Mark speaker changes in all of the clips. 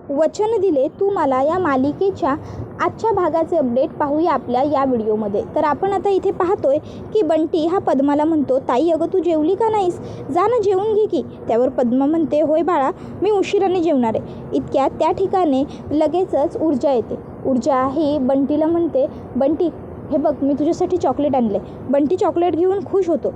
Speaker 1: वचन दिले तू मला या मालिकेच्या आजच्या भागाचे अपडेट पाहूया आपल्या या व्हिडिओमध्ये. तर आपण आता इथे पाहतोय की बंटी हा पद्माला म्हणतो, ताई अगं तू जेवली का नाहीस, जा ना जेवून घे की. त्यावर पद्मा म्हणते, होय बाळा मी उशिराने जेवणार आहे. इतक्यात त्या ठिकाणी लगेचच ऊर्जा येते. ऊर्जा ही बंटीला म्हणते, बंटी हे बघ मी तुझ्यासाठी चॉकलेट आणले. बंटी चॉकलेट घेऊन खुश होतो.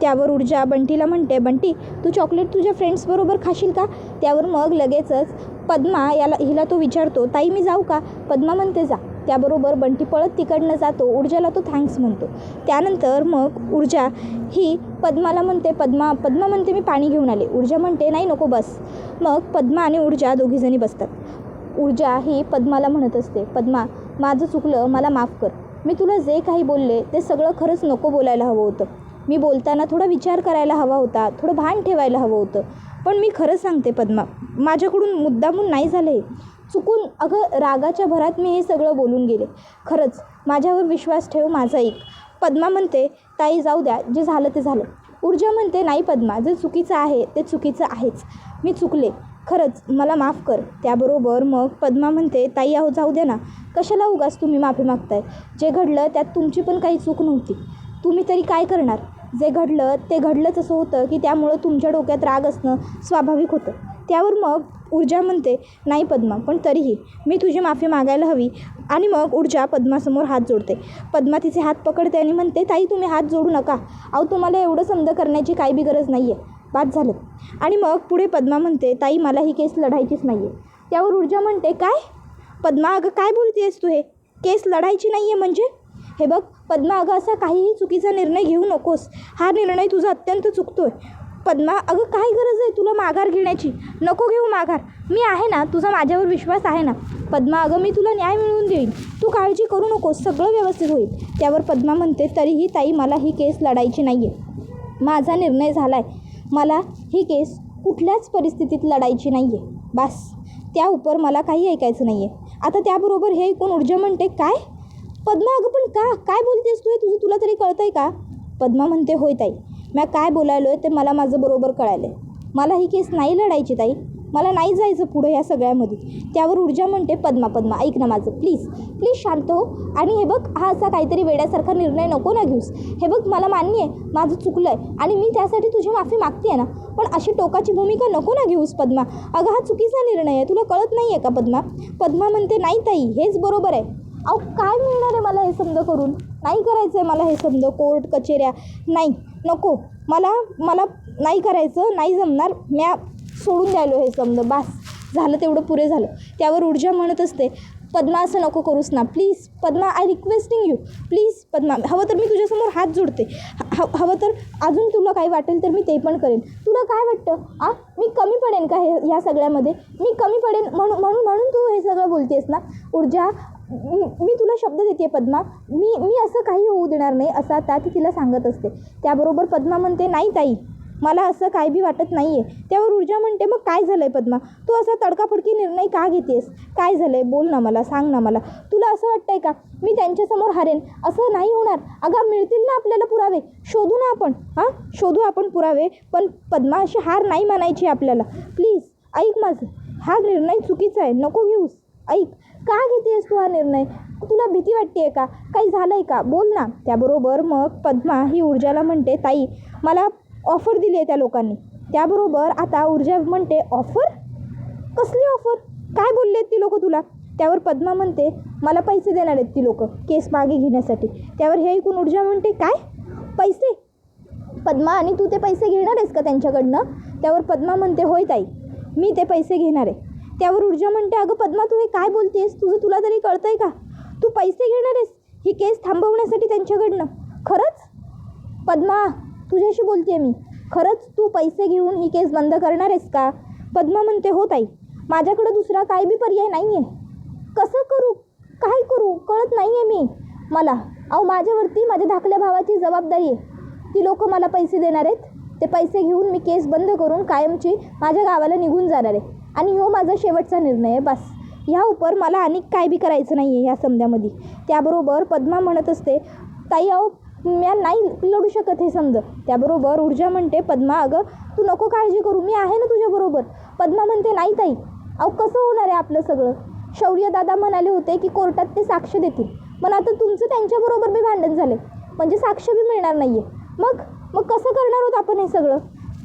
Speaker 1: त्यावर ऊर्जा बंटीला म्हणते, बंटी तू चॉकलेट तुझ्या फ्रेंड्सबरोबर खाशील का. त्यावर मग लगेचच पद्मा हिला तो विचारतो, ताई मी जाऊ का. पद्मा म्हणते जा. त्याबरोबर बंटी पळत तिकडनं जातो. ऊर्जाला तो थँक्स म्हणतो. त्यानंतर मग ऊर्जा ही पद्माला म्हणते, पद्मा म्हणते मी पाणी घेऊन आले. ऊर्जा म्हणते नाही नको बस. मग पद्मा आणि ऊर्जा दोघीजणी बसतात. ऊर्जा ही पद्माला म्हणत असते, पद्मा माझं चुकलं, मला माफ कर. मी तुला जे काही बोलले ते सगळं खरंच नको बोलायला हवं होतं. मी बोलताना थोडा विचार करायला हवा होता, थोडं भान ठेवायला हवं होतं. पण मी खरं सांगते पद्मा, माझ्याकडून मुद्दामून नाही झालं हे. चुकून अगं रागाच्या भरात मी हे सगळं बोलून गेले. खरंच माझ्यावर विश्वास ठेव, माझा ऐक. पद्मा म्हणते, ताई जाऊ द्या, जे झालं ते झालं. ऊर्जा म्हणते, नाही पद्मा, जे चुकीचं आहे ते चुकीचं आहेच. मी चुकले, खरंच मला माफ कर. त्याबरोबर मग पद्मा म्हणते, ताई अहो जाऊ द्या ना, कशाला उगाच तुम्ही माफी मागताय. जे घडलं त्यात तुमची पण काही चूक नव्हती. तुम्ही तरी काय करणार. जे घडलं ते घडलंच असं होतं की त्यामुळं तुमच्या डोक्यात राग असणं स्वाभाविक होतं. त्यावर मग ऊर्जा म्हणते, नाही पद्मा, पण तरीही मी तुझी माफी मागायला हवी. आणि मग ऊर्जा पद्मासमोर हात जोडते. पद्मा तिचे हात पकडते आणि म्हणते, ताई तुम्ही हात जोडू नका. अहो तुम्हाला एवढं समज करण्याची काही बी गरज नाही आहे, बाद झालं. आणि मग पुढे पद्मा म्हणते, ताई मला ही केस लढायचीच नाही आहे. त्यावर ऊर्जा म्हणते, काय पद्मा अगं काय बोलतेस तू, हे केस लढायची नाही आहे म्हणजे. हे बघ पद्मा अगं असा काहीही चुकीचा निर्णय घेऊ नकोस. हा निर्णय तुझा अत्यंत चुकतोय. पद्मा अगं काय गरज आहे तुला माघार घेण्याची. नको घेऊ माघार, मी आहे ना, तुझा माझ्यावर विश्वास आहे ना. पद्मा अगं मी तुला न्याय मिळवून देईन, तू काळजी करू नकोस, सगळं व्यवस्थित होईल. त्यावर पद्मा म्हणते, तरीही ताई मला ही केस लढायची नाही आहे. माझा निर्णय झाला आहे. मला ही केस कुठल्याच परिस्थितीत लढायची नाही आहे. बस त्या उपर मला काही ऐकायचं नाही आहे. आता त्याबरोबर हे ऐकून ऊर्जा म्हणते, काय पद्मा अगं पण काय बोलतेस तू, हे तुला तरी कळतं आहे का. पद्मा म्हणते, होय ताई, मी काय बोलायलो आहे ते मला माझं बरोबर कळालं आहे. मला ही केस नाही लढायची ताई, मला नाही जायचं पुढं ह्या सगळ्यामध्ये. त्यावर ऊर्जा म्हणते, पद्मा ऐक ना माझं, प्लीज शांत हो. आणि हे बघ हा असा काहीतरी वेड्यासारखा निर्णय नको ना घेऊस. हे बघ मला मान्य आहे माझं चुकलं आहे आणि मी त्यासाठी तुझी माफी मागते आहे ना, पण अशी टोकाची भूमिका नको ना घेऊस पद्मा. अगं हा चुकीचा निर्णय आहे, तुला कळत नाही आहे का पद्मा. पद्मा म्हणते, नाही ताई हेच बरोबर आहे. अहो काय मिळणार आहे मला हे समज करून. नाही करायचं आहे मला हे समज, कोर्ट कचेऱ्या नाही, नको मला नाही करायचं, नाही जमणार. म्या सोडून द्यायलो हे समज, बास झालं तेवढं पुरे झालं. त्यावर ऊर्जा म्हणत असते, पद्मा असं नको करूस ना please. Padma I requesting you please. Padma हवं तर मी तुझ्यासमोर हात जोडते, हवं तर अजून तुला काही वाटेल तर मी ते पण करेन. तुला काय वाटतं मी कमी पडेन का ह्या सगळ्यामध्ये. मी कमी पडेन म्हणून तू हे सगळं बोलतेस ना. ऊर्जा मी तुला शब्द देते पद्मा, मी असं काही होऊ देणार नाही, असं आता ती तिला सांगत असते. त्याबरोबर पद्मा म्हणते, नाही ताई मला असं काही बी वाटत नाही आहे. त्यावर ऊर्जा म्हणते, मग काय झालं आहे पद्मा, तू असा तडकाफडकी निर्णय का घेतेस, काय झालं आहे बोल ना मला, सांग ना मला. तुला असं वाटतं आहे का मी त्यांच्यासमोर हारेन. असं नाही होणार. अगं मिळतील ना आपल्याला पुरावे, शोधू ना आपण, शोधू आपण पुरावे. पण पद्मा अशी हार नाही मानायची आपल्याला. प्लीज ऐक माझं, हा निर्णय चुकीचा आहे, नको घेऊस. ऐक, का घेतेस तू हा निर्णय, तुला भीती वाटते आहे का, काही झालं आहे का, बोल ना. त्याबरोबर मग पद्मा ही ऊर्जाला म्हणते, ताई मला ऑफर दिली आहे त्या लोकांनी. त्याबरोबर आता ऊर्जा म्हणते, ऑफर, कसली ऑफर, काय बोलले आहेत ती लोक तुला. त्यावर पद्मा म्हणते, मला पैसे देणार आहेत ती लोक केस मागे घेण्यासाठी. त्यावर हे ऐकून ऊर्जा म्हणते, काय पैसे पद्मा, आणि तू ते पैसे घेणार आहेस का त्यांच्याकडनं. त्यावर पद्मा म्हणते, होय ताई मी ते पैसे घेणार आहे. त्यावर ऊर्जा म्हणते, अगं पद्मा तू हे काय बोलतेस, तुला तरी कळतं आहे का, तू पैसे घेणार आहेस ही केस थांबवण्यासाठी त्यांच्याकडनं. खरंच पद्मा तुझ्याशी बोलते मी, खरंच तू पैसे घेऊन ही केस बंद करणार आहेस का. पद्मा म्हणते, हो ताई माझ्याकडं दुसरा काय बी पर्याय नाही आहे. कसं करू, काय करू कळत नाही आहे मी मला. अहो माझ्यावरती माझ्या धाकल्या भावाची जबाबदारी आहे. ती लोक मला पैसे देणार आहेत, ते पैसे घेऊन मी केस बंद करून कायमची माझ्या गावाला निघून जाणार आहे. आणि हो माझा शेवटचा निर्णय आहे, बस ह्या उपर मला आणि काय बी करायचं नाही आहे ह्या समजामध्ये. त्याबरोबर पद्मा म्हणत असते, ताई अहो मी नाही लढू शकत हे समज. त्याबरोबर ऊर्जा म्हणते, पद्मा अगं तू नको काळजी करू, मी आहे ना तुझ्याबरोबर. पद्मा म्हणते, नाही ताई अहो कसं होणार आहे आपलं सगळं? शौर्यदादा म्हणाले होते की कोर्टात ते साक्ष देतील, पण आता तुमचं त्यांच्याबरोबर बी भांडण झाले, म्हणजे साक्ष बी मिळणार नाही आहे. मग कसं करणार आहोत आपण हे सगळं?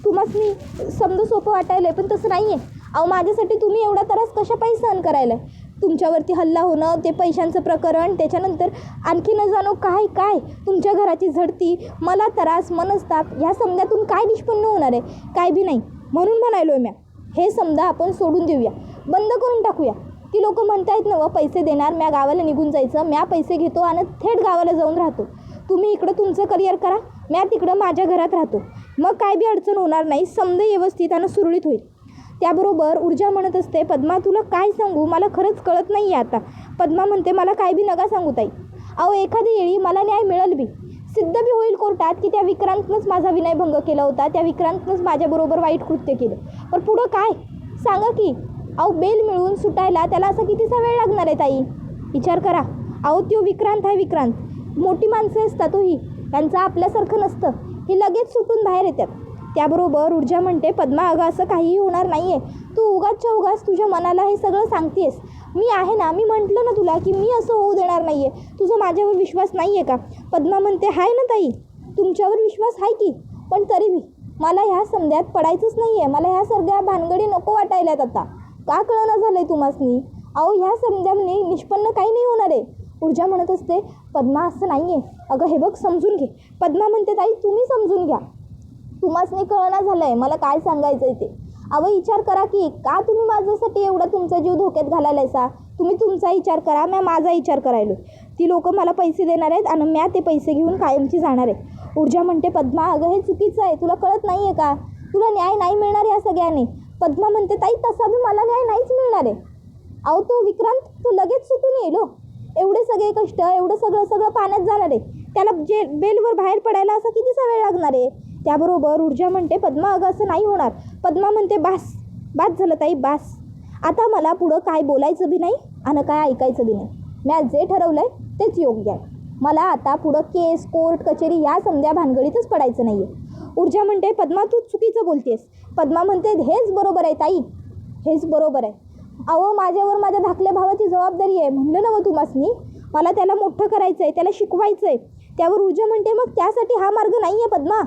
Speaker 1: तुम्हाला समजा सोपं वाटायलं पण तसं नाही आहे. अहो माझ्यासाठी तुम्ही एवढा त्रास कशापायी सहन करायला? तुमच्यावरती हल्ला होणं, ते पैशांचं प्रकरण, त्याच्यानंतर आणखी न जाणो काय काय तुमच्या घराची झडती, मला त्रास, मनस्ताप, ह्या समजातून काय निष्पन्न होणार आहे? काय बी नाही. म्हणून म्हणायलो आहे हे समजा आपण सोडून देऊया, बंद करून टाकूया. ती लोक म्हणतायत ना पैसे देणार, म्या गावाला निघून जायचं, म्या पैसे घेतो आणि थेट गावाला जाऊन राहतो. तुम्ही इकडं तुमचं करिअर करा, म्या तिकडं माझ्या घरात राहतो. मग काय बी अडचण होणार नाही, समजा व्यवस्थित आणि सुरळीत होईल. त्याबरोबर ऊर्जा म्हणत असते, पद्मा तुला काय सांगू, मला खरंच कळत नाही आहे आता. पद्मा म्हणते, मला काय बी नका सांगू ताई. अहो एखादी वेळी मला न्याय मिळेल बी, सिद्ध बी होईल कोर्टात की त्या विक्रांतनंच माझा विनयभंग केला होता, त्या विक्रांतनंच माझ्याबरोबर वाईट कृत्य केलं. पण पुढं काय सांगा की? अहो बेल मिळून सुटायला त्याला असं कितीसा वेळ लागणार आहे ताई? विचार करा. अहो तो विक्रांत आहे, विक्रांत मोठी माणसं असतात, ही त्यांचं आपल्यासारखं नसतं, ही लगेच सुटून बाहेर येतात. त्याबरोबर ऊर्जा म्हणते, पद्मा अगं असं काहीही होणार नाही आहे, तू उगाचच्या उगाच तुझ्या मनाला हे सगळं सांगतेस. मी आहे ना, मी म्हटलं ना तुला की मी असं होऊ देणार नाही आहे. तुझा माझ्यावर विश्वास नाही आहे का? पद्मा म्हणते, आहे ना ताई, तुमच्यावर विश्वास आहे की, पण तरी मी मला ह्या समध्यात पडायचंच नाही आहे. मला ह्या सगळ्या भानगडी नको वाटायल्यात आता. का कळना झालं आहे तुम्हासनी? अहो ह्या समजाने निष्पन्न काही नाही होणार आहे. ऊर्जा म्हणत असते, पद्मा असं नाही आहे, अगं हे बघ समजून घे. पद्मा म्हणते, ताई तुम्ही समजून घ्या, तुम्हासनी कळना झालं आहे मला काय सांगायचं आहे ते. अहो विचार करा की, का तुम्ही माझ्यासाठी एवढा तुमचा जीव धोक्यात घालायलायसा? तुम्ही तुमचा विचार करा, मी माझा विचार करायलो. ती लोक मला पैसे देणार आहेत आणि मी ते पैसे घेऊन कायमची जाणार आहे. ऊर्जा म्हणते, पद्मा अगं हे चुकीचं आहे, तुला कळत नाही आहे का? तुला न्याय नाही मिळणार या सगळ्याने. पद्मा म्हणते, ताई तसा बी मला न्याय नाहीच मिळणार आहे. अहो तो विक्रांत तो लगेच सुटून येईल. एवढे सगळे कष्ट, एवढं सगळं पाण्यात जाणार आहे. त्याला जे बेलवर बाहेर पडायला असा कितीसा वेळ लागणार आहे? त्याबरोबर ऊर्जा म्हणते, पद्मा अगं असं नाही होणार. पद्मा म्हणते, बास झालं ताई, बास. आता मला पुढं काय बोलायचं बी नाही आणि काय ऐकायचं बी नाही. मी जे ठरवलं आहे तेच योग्य आहे. मला आता पुढं केस, कोर्ट, कचेरी या समध्या भानगडीतच पडायचं नाही आहे. ऊर्जा म्हणते, पद्मा तू चुकीचं बोलतेस. पद्मा म्हणते, हेच बरोबर आहे ताई, हेच बरोबर आहे. अहो माझ्यावर माझ्या धाकल्या भावाची जबाबदारी आहे, म्हणलं ना तुम्हासनी, मला त्याला मोठं करायचं आहे, त्याला शिकवायचं आहे. त्यावर ऊर्जा म्हणते, मग त्यासाठी हा मार्ग नाही आहे पद्मा,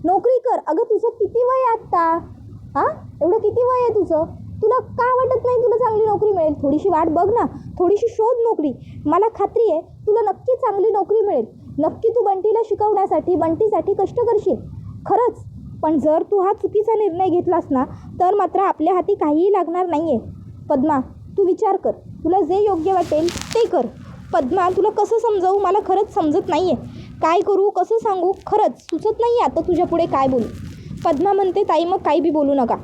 Speaker 1: नोकरी कर. अगं तुझं किती वय आहे आत्ता? एवढं किती वय आहे तुझं? तुला का वाटत नाही तुला चांगली नोकरी मिळेल? थोडीशी वाट बघ ना, थोडीशी शोध नोकरी. मला खात्री आहे तुला नक्की चांगली नोकरी मिळेल. नक्की तू बंटीला शिकवण्यासाठी, बंटीसाठी कष्ट करशील खरंच. पण जर तू हा चुकीचा निर्णय घेतलास ना, तर मात्र आपल्या हाती काहीही लागणार नाही आहे. पद्मा तू विचार कर, तुला जे योग्य वाटेल ते कर. पद्मा तुला कसं समजावू, मला खरंच समजत नाही आहे. काय करू, कसं सांगू, खरंच सुचत नाही आहे आता तुझ्या पुढे काय बोलू. पद्मा म्हणते, ताई मग काही बी बोलू नका,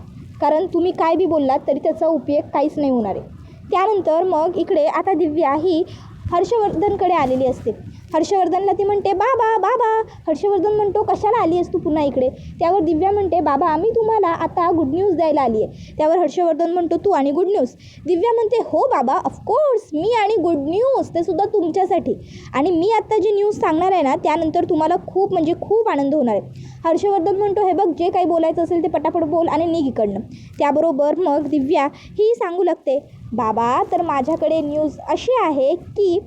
Speaker 1: कारण तुम्ही काय बी बोललात तरी त्याचा उपयोग काहीच नाही होणार आहे. त्यानंतर मग इकडे आता दिव्या ही हर्षवर्धनकडे आलेली असते. हर्षवर्धनला ती म्हणते, बाबा. हर्षवर्धन म्हणतो, कशाला आली आहेस तू पुन्हा इकडे? त्यावर दिव्या म्हणते, बाबा आम्ही तुम्हाला आता गुड न्यूज द्यायला आली आहे. त्यावर हर्षवर्धन म्हणतो, तू आणि गुड न्यूज? दिव्या म्हणते, हो बाबा ऑफकोर्स, मी आणि गुड न्यूज, ते सुद्धा तुमच्यासाठी. आणि मी आत्ता जी न्यूज सांगणार आहे ना, त्यानंतर तुम्हाला खूप म्हणजे खूप आनंद होणार आहे. हर्षवर्धन म्हणतो, हे बघ जे काही बोलायचं असेल ते पटापट बोल आणि निघ इकडनं. त्याबरोबर मग दिव्या ही सांगू लागते, बाबा तर माझ्याकडे न्यूज अशी आहे की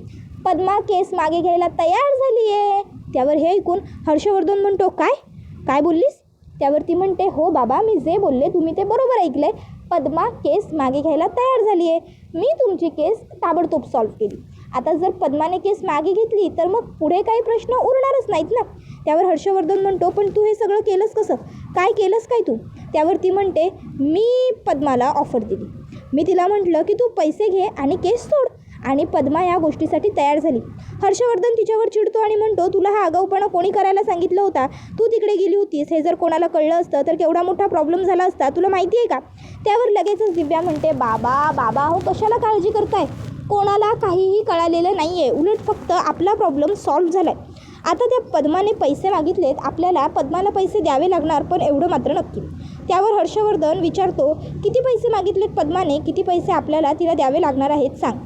Speaker 1: पद्मा केस मागे घ्यायला तयार झाली आहे. त्यावर हे ऐकून हर्षवर्धन म्हणतो, काय बोललीस? त्यावर ती म्हणते, हो बाबा मी जे बोलले तुम्ही ते बरोबर ऐकलं आहे. पद्मा केस मागे घ्यायला तयार झाली आहे. मी तुमची केस ताबडतोब सॉल्व्ह केली. आता जर पद्माने केस मागे घेतली तर मग पुढे काही प्रश्न उरणारच नाहीत ना. त्यावर हर्षवर्धन म्हणतो, पण तू हे सगळं केलंस कसं? काय केलंस काय तू? त्यावर ती म्हणते, मी पद्माला ऑफर दिली. मी तिला म्हटलं की तू पैसे घे आणि केस सोड, आणि पद्मा या गोष्टीसाठी तयार झाली. हर्षवर्धन तिच्यावर चिडतो आणि म्हणतो, तुला हा आगाऊपणा कोणी करायला सांगितलं होता? तू तिकडे गेली होतीस, हे जर कोणाला कळलं असतं तर केवढा मोठा प्रॉब्लेम झाला असता, तुला माहिती आहे का? त्यावर लगेचच दिव्या म्हणते, बाबा हो कशाला काळजी करताय? कोणाला काहीही कळालेलं नाही आहे, उलट फक्त आपला प्रॉब्लेम सॉल्व्ह झाला आहे. आता त्या पद्माने पैसे मागितलेत, आपल्याला पद्माला पैसे द्यावे लागणार, पण एवढं मात्र नक्की. त्यावर हर्षवर्धन विचारतो, किती पैसे मागितलेत पद्माने, किती पैसे आपल्याला तिला द्यावे लागणार आहेत सांग.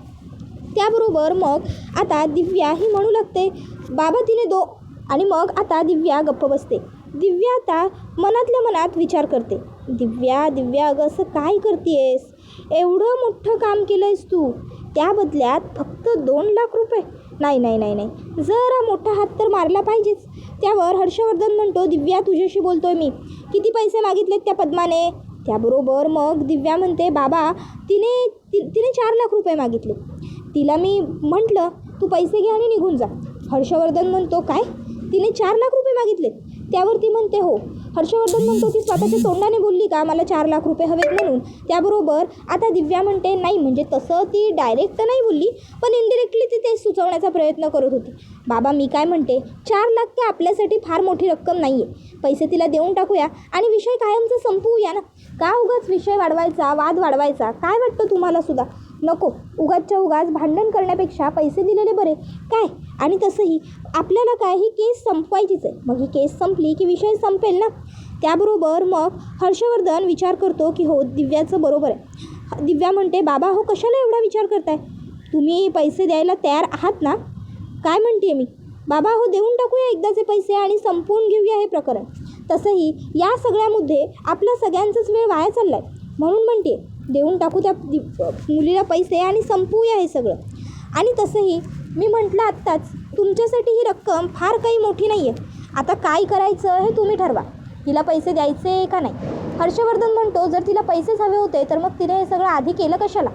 Speaker 1: त्याबरोबर मग आता दिव्या ही म्हणू लागते, बाबा तिने दो. आणि मग आता दिव्या गप्प बसते. दिव्या आता मनातल्या मनात विचार करते, दिव्या अगं असं काय करतेस? एवढं मोठं काम केलं आहेस तू, त्या बदल्यात फक्त 2 लाख रुपये? नाही नाही नाही नाही, जरा मोठा हात तर मारला पाहिजेच. त्यावर हर्षवर्धन म्हणतो, दिव्या तुझ्याशी बोलतोय मी, किती पैसे मागितलेत त्या पद्माने? त्याबरोबर मग दिव्या म्हणते, बाबा तिने 4 लाख रुपये मागितले. तिला मी म्हटलं तू पैसे घे आणि निघून जा. हर्षवर्धन म्हणतो, काय तिने 4 लाख रुपये मागितले? त्यावर ती म्हणते, हो. हर्षवर्धन म्हणतो, ती स्वतःच्या तोंडाने बोलली का मला 4 लाख रुपये हवेत म्हणून? त्याबरोबर आता दिव्या म्हणते, नाही म्हणजे तसं ती डायरेक्ट तर नाही बोलली, पण इनडिरेक्टली ती ते सुचवण्याचा प्रयत्न करत होती. बाबा मी काय म्हणते, 4 लाख ते आपल्यासाठी फार मोठी रक्कम नाही आहे. पैसे तिला देऊन टाकूया आणि विषय कायमचा संपवूया ना. का उगाच विषय वाढवायचा, वाद वाढवायचा? काय वाटतं तुम्हाला सुद्धा? नको, उगाचच्या उगाच भांडण करण्यापेक्षा पैसे दिलेले बरे काय. आणि तसंही आपल्याला काय, ही केस संपवायचीच आहे. मग ही केस संपली की विषय संपेल ना. त्याबरोबर मग हर्षवर्धन विचार करतो की हो, दिव्याचं बरोबर आहे. दिव्या म्हणते, बाबा हो कशाला एवढा विचार करताय? तुम्ही पैसे द्यायला तयार आहात ना? काय म्हणते मी, बाबा हो देऊन टाकूया एकदाचे पैसे आणि संपवून घेऊया हे प्रकरण. तसंही या सगळ्यामध्ये आपला सगळ्यांचाच वेळ वाया चालला आहे, म्हणून म्हणते देऊन टाकू त्या मुलीला पैसे आणि संपवूया हे सगळं. आणि तसंही मी म्हटलं आत्ताच, तुमच्यासाठी ही रक्कम फार काही मोठी नाही आहे. आता काय करायचं हे तुम्ही ठरवा, तिला पैसे द्यायचे का नाही. हर्षवर्धन म्हणतो, जर तिला पैसेच हवे होते तर मग तिने हे सगळं आधी केलं कशाला?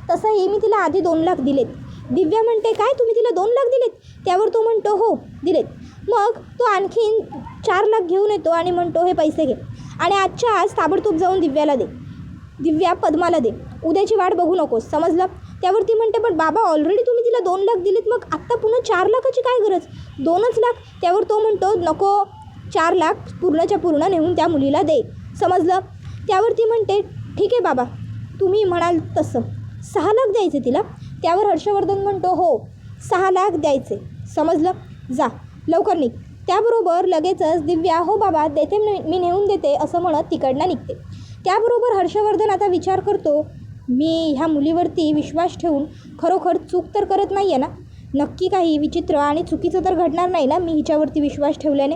Speaker 1: तसंही मी तिला आधी 2 लाख दिलेत. दिव्या म्हणते, काय तुम्ही तिला 2 लाख दिलेत? त्यावर तो म्हणतो, हो दिलेत. मग तो आणखीन 4 लाख घेऊन येतो आणि म्हणतो, हे पैसे घे आणि आजच्या आज ताबडतोब जाऊन दिव्याला दे. दिव्या पद्माला दे, उद्याची वाट बघू नकोस, समजलं? त्यावर ती म्हणते, पण बाबा ऑलरेडी तुम्ही तिला 2 लाख दिलेत, मग आत्ता पुन्हा 4 लाखाची काय गरज? 2च लाख. त्यावर तो म्हणतो, नको, 4 लाख पूर्णच्या पूर्ण नेऊन त्या मुलीला दे, समजलं? त्यावर ती म्हणते, ठीक आहे बाबा, तुम्ही म्हणाल तसं. 6 लाख द्यायचे तिला? त्यावर हर्षवर्धन म्हणतो, हो 6 लाख द्यायचे, समजलं? जा लवकर निघ. त्याबरोबर लगेचच दिव्या, हो बाबा देते, मी नेऊन देते असं म्हणत तिकडनं निघते. त्याबरोबर हर्षवर्धन आता विचार करतो, मी ह्या मुलीवरती विश्वास ठेवून खरोखर चूक तर करत नाही आहे ना? नक्की काही विचित्र आणि चुकीचं तर घडणार नाही ना मी हिच्यावरती विश्वास ठेवल्याने?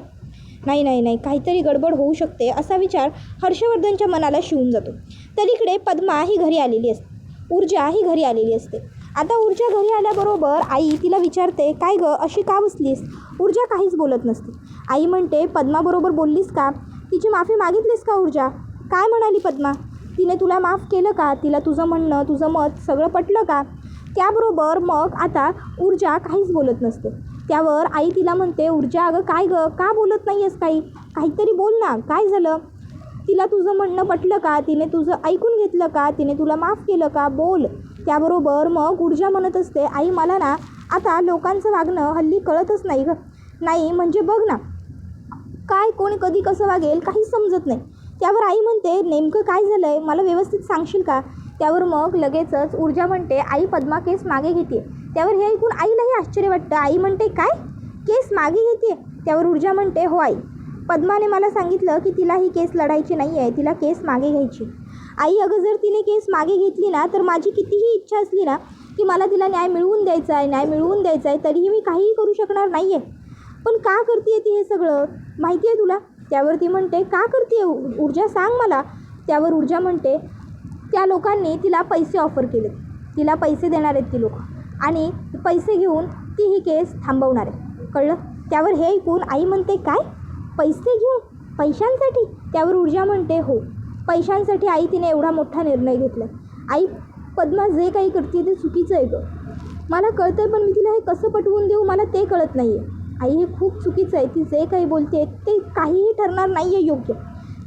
Speaker 1: नाही नाही नाही, काहीतरी गडबड होऊ शकते असा विचार हर्षवर्धनच्या मनाला शिवून जातो. तर इकडे पद्मा ही घरी आलेली असते, ऊर्जा ही घरी आलेली असते. आता ऊर्जा घरी आल्याबरोबर आई तिला विचारते, काय गं अशी का बसलीस? ऊर्जा काहीच बोलत नसते. आई म्हणते, पद्माबरोबर बोललीस का? तिची माफी मागितलीस का ऊर्जा? काय म्हणाली पद्मा? तिने तुला माफ केलं का? तिला तुझं म्हणणं, तुझं मत सगळं पटलं का? त्याबरोबर मग आता ऊर्जा काहीच बोलत नसते. त्यावर आई तिला म्हणते, ऊर्जा अगं काय गं, का बोलत नाही आहेस? काहीतरी बोल ना, काय झालं? तिला तुझं म्हणणं पटलं का? तिने तुझं ऐकून घेतलं का? तिने तुला माफ केलं का? बोल. त्याबरोबर मग ऊर्जा म्हणत असते, आई मला ना आता लोकांचं वागणं हल्ली कळतच नाही गं. नाही म्हणजे बघ ना, काय कोणी कधी कसं वागेल काहीच समजत नाही. त्यावर आई म्हणते, नेमकं काय झालं आहे मला व्यवस्थित सांगशील का? त्यावर मग लगेचच ऊर्जा म्हणते, आई पद्मा केस मागे घेते. त्यावर हे ऐकून आईलाही आश्चर्य वाटतं. आई म्हणते, काय केस मागे घेते? त्यावर ऊर्जा म्हणते, हो आई, पद्माने मला सांगितलं की तिला ही केस लढायची नाही आहे, तिला केस मागे घ्यायची. आई अगं जर तिने केस मागे घेतली ना तर माझी कितीही इच्छा असली ना की मला तिला न्याय मिळवून द्यायचा आहे, तरीही मी काहीही करू शकणार नाही आहे. पण का करते ती हे सगळं, माहिती आहे तुला? त्यावर ती म्हणते, का करते ऊर्जा सांग मला. त्यावर ऊर्जा म्हणते, त्या लोकांनी तिला पैसे ऑफर केले, तिला पैसे देणार आहेत ती लोक आणि पैसे घेऊन ती ही केस थांबवणार आहे, कळलं? त्यावर हे ऐकून आई म्हणते, काय पैसे घेऊन? पैशांसाठी? त्यावर ऊर्जा म्हणते, हो पैशांसाठी आई तिने एवढा मोठा निर्णय घेतला. आई पद्मा जे काही करते ते चुकीचं आहे गं, मला कळतं आहे, पण मी तिला हे कसं पटवून देऊ मला ते कळत नाही आहे. आई हे खूप चुकीचं आहे, ती जे काही बोलते ते काहीही ठरणार नाही आहे योग्य,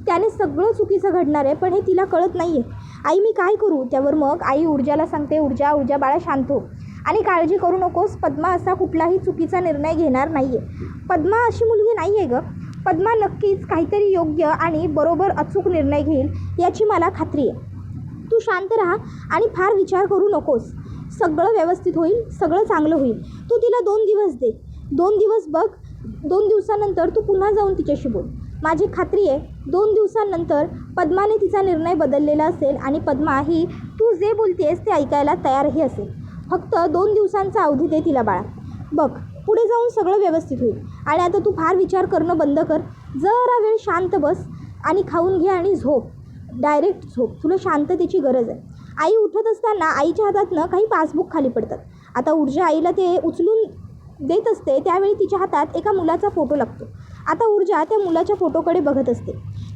Speaker 1: त्याने सगळं चुकीचं घडणार आहे, पण हे तिला कळत नाही आहे. आई मी काय करू? त्यावर मग आई ऊर्जाला सांगते, ऊर्जा बाळा शांत हो आणि काळजी करू नकोस, पद्मा असा कुठलाही चुकीचा निर्णय घेणार नाही आहे. पद्मा अशी मुलगी नाही आहे गं, पद्मा नक्कीच काहीतरी योग्य आणि बरोबर अचूक निर्णय घेईल याची मला खात्री आहे. तू शांत राहा आणि फार विचार करू नकोस, सगळं व्यवस्थित होईल, सगळं चांगलं होईल. तू तिला 2 दिवस दे, 2 दिवस बघ, 2 दिवसानंतर तू पुन्हा जाऊन तिच्याशी बोल. माझी खात्री आहे 2 दिवसांनंतर पद्माने तिचा निर्णय बदललेला असेल आणि पद्मा ही तू जे बोलतेस ते ऐकायला तयारही असेल. फक्त 2 दिवसांचा अवधी दे तिला बाळा, बघ पुढे जाऊन सगळं व्यवस्थित होईल. आणि आता तू फार विचार करणं बंद कर, जरा वेळ शांत बस आणि खाऊन घे आणि झोप, डायरेक्ट झोप, तुला शांततेची गरज आहे. आई उठत असताना आईच्या हातातनं काही पासबुक खाली पडतात. आता ऊर्जा आईला ते उचलून देत असते त्यावेळी तिच्या हातात एका मुलाचा फोटो लागतो. आता ऊर्जा त्या मुलाच्या फोटोकडे बघत असते.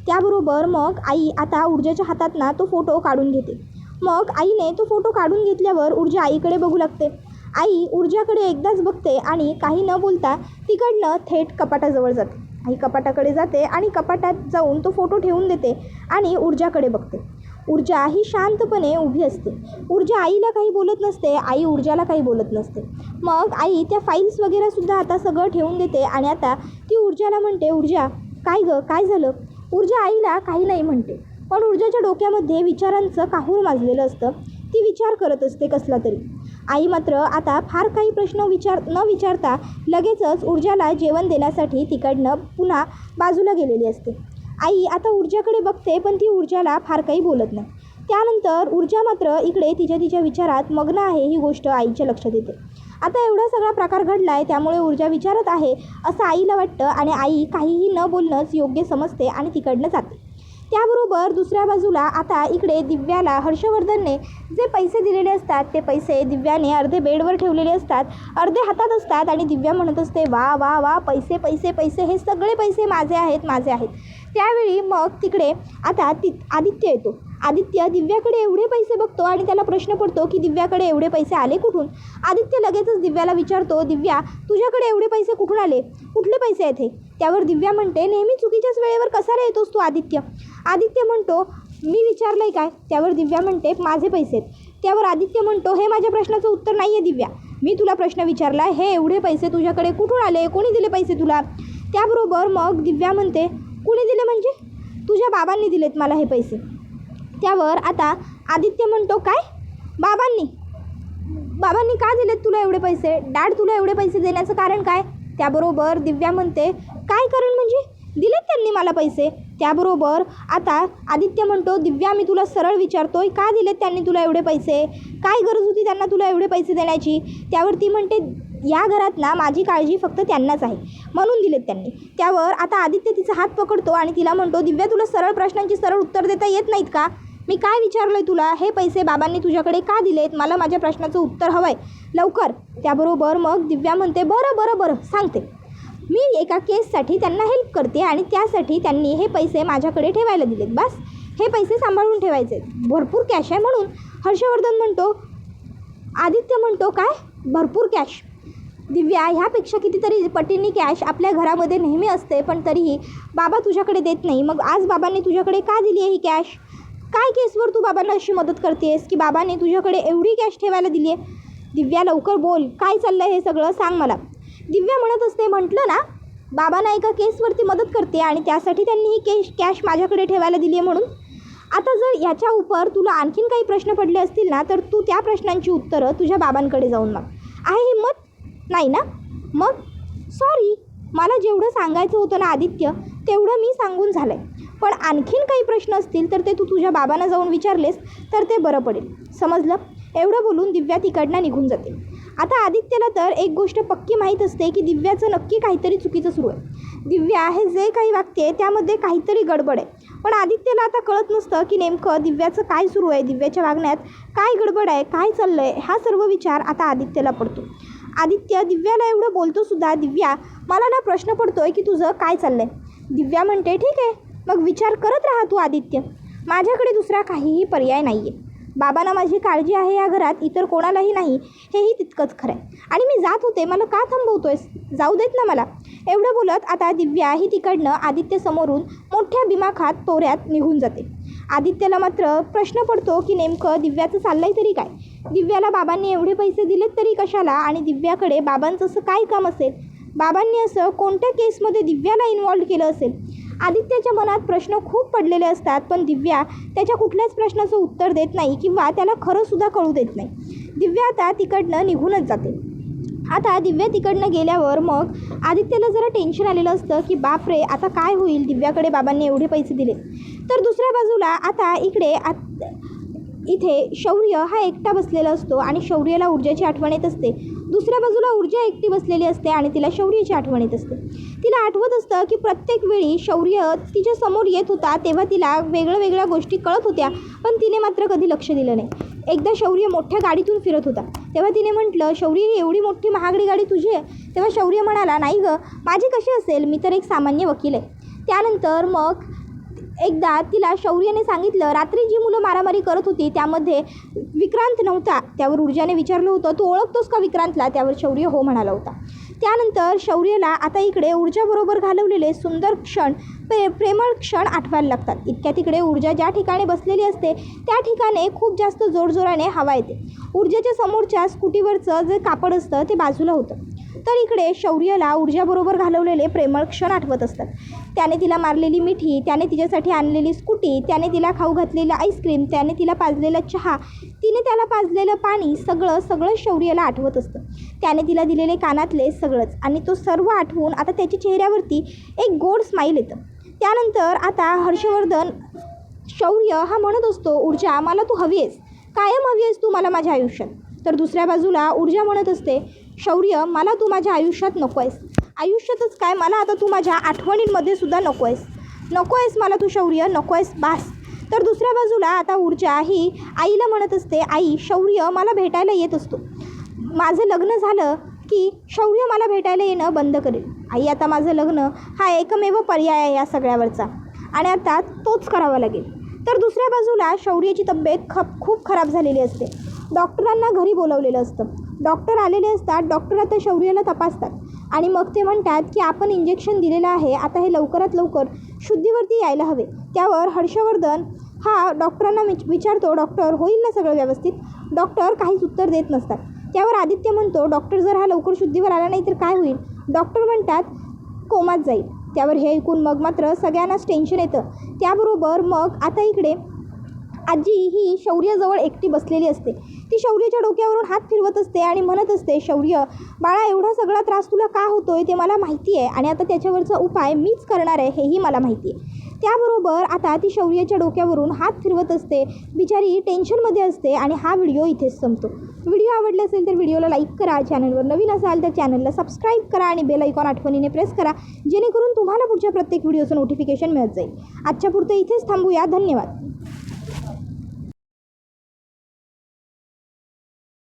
Speaker 1: त्याबरोबर मग आई आता ऊर्जाच्या हातातनं तो फोटो काढून घेते. मग आईने तो फोटो काढून घेतल्यावर ऊर्जा आईकडे बघू लागते. आई ऊर्जाकडे एकदाच बघते आणि काही न बोलता तिकडनं थेट कपाटाजवळ जाते. आई कपाटाकडे जाते आणि कपाटात जाऊन तो फोटो ठेवून देते आणि ऊर्जाकडे बघते. ऊर्जा ही शांतपणे उभी असते. ऊर्जा आईला काही बोलत नसते, आई ऊर्जाला काही बोलत नसते. मग आई त्या फाईल्स वगैरेसुद्धा आता सगळं ठेवून देते आणि आता ती ऊर्जाला म्हणते, ऊर्जा काय गं, काय झालं? ऊर्जा आईला काही नाही म्हणते, पण ऊर्जाच्या डोक्यामध्ये विचारांचं काहूर माजलेलं असतं. ती विचार करत असते कसला तरी. आई मात्र आता फार काही प्रश्न न विचारता लगेचच ऊर्जाला जेवण देण्यासाठी तिकडनं पुन्हा बाजूला गेलेली असते. आई आता ऊर्जाकडे बघते, पण ती ऊर्जाला फार काही बोलत नाही. त्यानंतर ऊर्जा मात्र इकडे तिच्या विचारात मग्न आहे ही गोष्ट आईच्या लक्षात येते. आता एवढा सगळा प्रकार घडला आहे त्यामुळे ऊर्जा विचारत आहे असं आईला वाटतं आणि आई काहीही न बोलणंच योग्य समजते आणि तिकडनं जाते. त्याबरोबर दुसऱ्या बाजूला आता इकडे दिव्याला हर्षवर्धनने जे पैसे दिलेले असतात ते पैसे दिव्याने अर्धे बेडवर ठेवलेले असतात, अर्धे हातात असतात आणि दिव्या म्हणत असते, वा वा वा, पैसे पैसे पैसे, हे सगळे पैसे माझे आहेत, माझे आहेत. त्यावेळी मग तिकडे आता आदित्य येतो. आदित्य दिव्याकडे एवढे पैसे बघतो आणि त्याला प्रश्न पडतो की दिव्याकडे एवढे पैसे आले कुठून? आदित्य लगेचच दिव्याला विचारतो, दिव्या तुझ्याकडे एवढे पैसे कुठून आले? कुठले पैसे आहेत हे? त्यावर दिव्या म्हणते, नेहमी चुकीच्याच वेळेवर कसा रे येतोस तू आदित्य? आदित्य म्हणतो, मी विचारलंय काय? त्यावर दिव्या म्हणते, माझे पैसे आहेत. त्यावर आदित्य म्हणतो, हे माझ्या प्रश्नाचं उत्तर नाही आहे दिव्या, मी तुला प्रश्न विचारला, हे एवढे पैसे तुझ्याकडे कुठून आले? कोणी दिले पैसे तुला? त्याबरोबर मग दिव्या म्हणते, कुणी दिले म्हणजे? तुझ्या बाबांनी दिलेत मला हे पैसे. त्यावर आता आदित्य म्हणतो, काय बाबांनी का दिलेत तुला एवढे पैसे? डॅड तुला एवढे पैसे देण्याचं कारण काय? त्याबरोबर दिव्या म्हणते, काय कारण म्हणजे? दिलेत त्यांनी मला पैसे. त्याबरोबर आता आदित्य म्हणतो, दिव्या मी तुला सरळ विचारतोय, का दिलेत त्यांनी तुला एवढे पैसे? काय गरज होती त्यांना तुला एवढे पैसे देण्याची? त्यावर ती म्हणते, या घरात ना माझी काळजी फक्त त्यांनाच आहे म्हणून दिलेत त्यांनी. त्यावर आता आदित्य तिचा हात पकडतो आणि तिला म्हणतो, दिव्या तुला सरळ प्रश्नांची सरळ उत्तर देता येत नाहीत का? मी काय विचारलं आहे तुला? हे पैसे बाबांनी तुझ्याकडे का दिलेत? मला माझ्या प्रश्नाचं उत्तर हवं आहे लवकर. त्याबरोबर मग दिव्या म्हणते, बरं सांगते. मी एका केससाठी त्यांना हेल्प करते आणि त्यासाठी त्यांनी हे पैसे माझ्याकडे ठेवायला दिलेत. बस हे पैसे सांभाळून ठेवायचे, भरपूर कॅश आहे म्हणून. हर्षवर्धन म्हणतो, आदित्य म्हणतो, काय भरपूर कॅश? दिव्या, ह्यापेक्षा कितीतरी पटींनी कॅश आपल्या घरामध्ये नेहमी असते, पण तरीही बाबा तुझ्याकडे देत नाही. मग आज बाबांनी तुझ्याकडे का दिली आहे ही कॅश? काय केसवर तू बाबांना अशी मदत करतेस की बाबांनी तुझ्याकडे एवढी कॅश ठेवायला दिली आहे? दिव्या लवकर बोल, काय चाललं आहे हे सगळं सांग मला. दिव्या म्हणत असते, म्हटलं ना बाबांना एका केसवरती मदत करते आणि त्यासाठी त्यांनी ही कॅश माझ्याकडे ठेवायला दिली आहे म्हणून. आता जर याच्या उपर तुला आणखीन काही प्रश्न पडले असतील ना तर तू त्या प्रश्नांची उत्तरं तुझ्या बाबांकडे जाऊन माग. आहे हिंमत? नाही ना? मग सॉरी, मला जेवढं सांगायचं होतं ना आदित्य तेवढं मी सांगून झालं आहे. पण आणखीन काही प्रश्न असतील तर ते तू तुझ्या बाबांना जाऊन विचारलेस तर ते बरं पडेल, समजलं? एवढं बोलून दिव्या तिकडनं निघून जाते. आता आदित्यला तर एक गोष्ट पक्की माहीत असते की दिव्याचं नक्की काहीतरी चुकीचं सुरू आहे. दिव्या हे जे काही वागते त्यामध्ये काहीतरी गडबड आहे. पण आदित्यला आता कळत नसतं की नेमकं दिव्याचं काय सुरू आहे, दिव्याच्या वागण्यात काय गडबड आहे, काय चाललं आहे. हा सर्व विचार आता आदित्यला पडतो. आदित्य दिव्याला एवढं बोलतो सुद्धा, दिव्या मला ना प्रश्न पडतोय की तुझं काय चाललं आहे? दिव्या म्हणते, ठीक आहे मग विचार करत राहा तू आदित्य, माझ्याकडे दुसरा काहीही पर्याय नाही आहे. बाबांना माझी काळजी आहे या घरात, इतर कोणालाही नाही, हेही तितकंच खरं आहे. आणि मी जात होते, मला का थांबवतोयस? जाऊ देत ना मला. एवढं बोलत आता दिव्या ही तिकडनं आदित्यसमोरून मोठ्या बिमाखात तोऱ्यात निघून जाते. आदित्यला मात्र प्रश्न पडतो की नेमकं दिव्याचं चाललं आहे तरी काय? दिव्याला बाबांनी एवढे पैसे दिलेत तरी कशाला? आणि दिव्याकडे बाबांचं असं काय काम असेल? बाबांनी असं कोणत्या केसमध्ये दिव्याला इन्व्हॉल्व केलं असेल? आदित्यच्या मनात प्रश्न खूप पडलेले असतात, पण दिव्या त्याच्या कुठल्याच प्रश्नाचं उत्तर देत नाही किंवा त्याला खरंसुद्धा कळू देत नाही. दिव्या आता तिकडनं निघूनच जाते. आता दिव्या तिकडनं गेल्यावर मग आदित्यला जरा टेन्शन आलेलं असतं की बापरे आता काय होईल, दिव्याकडे बाबांनी एवढे पैसे दिले. तर दुसऱ्या बाजूला आता इथे शौर्य हा एकटा बसलेला असतो आणि शौर्याला ऊर्जाची आठवण येत असते. दुसऱ्या बाजूला ऊर्जा एकटी बसलेली असते आणि तिला शौर्याची आठवण येत असते. तिला आठवत असतं की प्रत्येक वेळी शौर्य तिच्या समोर येत होता तेव्हा तिला वेगळ्या गोष्टी कळत होत्या, पण तिने मात्र कधी लक्ष दिलं नाही. एकदा शौर्य मोठ्या गाडीतून फिरत होता तेव्हा तिने म्हटलं, शौर्य ही एवढी मोठी महागडी गाडी तुझी आहे? तेव्हा शौर्य म्हणाला, नाही गं, माझी कशी असेल, मी तर एक सामान्य वकील आहे. त्यानंतर मग एकदा तिला शौर्याने सांगितलं, रात्री जी मुलं मारामारी करत होती त्यामध्ये विक्रांत नव्हता. त्यावर ऊर्जाने विचारलं होतं, तू ओळखतोस का विक्रांतला? त्यावर शौर्य हो म्हणाला होता. त्यानंतर शौर्याला आता इकडे ऊर्जाबरोबर घालवलेले सुंदर क्षण, प्रेमळ क्षण आठवायला लागतात. इतक्या तिकडे ऊर्जा ज्या ठिकाणी बसलेली असते त्या ठिकाणी खूप जास्त जोरजोराने हवा येते. ऊर्जाच्या समोरच्या स्कूटीवरचं जे कापड असतं ते बाजूला होतं. तर इकडे शौर्याला ऊर्जाबरोबर घालवलेले प्रेमळ क्षण आठवत असतात. त्याने तिला मारलेली मिठी, त्याने तिच्यासाठी आणलेली स्कूटी, त्याने तिला खाऊ घातलेलं आईस्क्रीम, त्याने तिला पाजलेला चहा, तिने त्याला पाजलेलं पाणी, सगळं शौर्याला आठवत असतं. त्याने तिला दिलेले कानातले सगळंच, आणि तो सर्व आठवून आता त्याच्या चेहऱ्यावरती एक गोड स्माईल येतं. त्यानंतर आता हर्षवर्धन शौर्य हा म्हणत असतो, ऊर्जा मला तू हवी आहेस, कायम हवी आहेस तू मला माझ्या आयुष्यात. तर दुसऱ्या बाजूला ऊर्जा म्हणत असते, शौर्य मला तू माझ्या आयुष्यात नको आहेस, आयुष्यातच काय मला आता तू माझ्या आठवणींमध्ये सुद्धा नको आहेस मला तू शौर्य, नको आहेस बास. तर दुसऱ्या बाजूला आता ऊर्जा ही आईला म्हणत असते, आई शौर्य मला भेटायला येत असतो, माझं लग्न झालं की शौर्य मला भेटायला येणं बंद करेल. आई आता माझं लग्न हा एकमेव पर्याय आहे या सगळ्यावरचा, आणि आता तोच करावा लागेल. तर दुसऱ्या बाजूला शौर्याची तब्येत खूप खराब झालेली असते. डॉक्टरांना घरी बोलवलेलं असतं. डॉक्टर आलेले असतात. डॉक्टर आता शौर्याला तपासतात आणि मग ते म्हणतात की आपण इंजेक्शन दिलेलं आहे, आता हे लवकरात लवकर शुद्धीवरती यायला हवे. त्यावर हर्षवर्धन हा डॉक्टरांना विचारतो, डॉक्टर होईल ना सगळं व्यवस्थित? डॉक्टर काहीच उत्तर देत नसतात. त्यावर आदित्य म्हणतो, डॉक्टर जर हा लवकर शुद्धीवर आला नाही तर काय होईल? डॉक्टर म्हणतात कोमात जाईल. त्यावर हे ऐकून मग मात्र सगळ्यांनाच टेन्शन येतं. त्याबरोबर मग आता इकडे आजी ही शौर्याजवळ एकटी बसलेली असते. ती शौर्याच्या डोक्यावरून हात फिरवत असते आणि म्हणत असते, शौर्य बाळा एवढा सगळा त्रास तुला का होतोय ते मला माहिती आहे, आणि आता त्याच्यावरचा उपाय मीच करणार आहे हेही मला माहिती आहे. त्याबरोबर आता ती शौर्याच्या डोक्यावरून हात फिरवत असते. बिचारी टेन्शनमध्ये असते. आणि हा व्हिडिओ इथेच संपतो. व्हिडिओ आवडला असेल तर व्हिडिओला लाईक करा, चॅनलवर नवीन असाल तर चॅनलला सबस्क्राईब करा आणि बेल आयकॉन आठवणीने प्रेस करा, जेणेकरून तुम्हाला पुढच्या प्रत्येक व्हिडिओचं नोटिफिकेशन मिळत जाईल. आजच्या पुरतं इथेच थांबूया. धन्यवाद.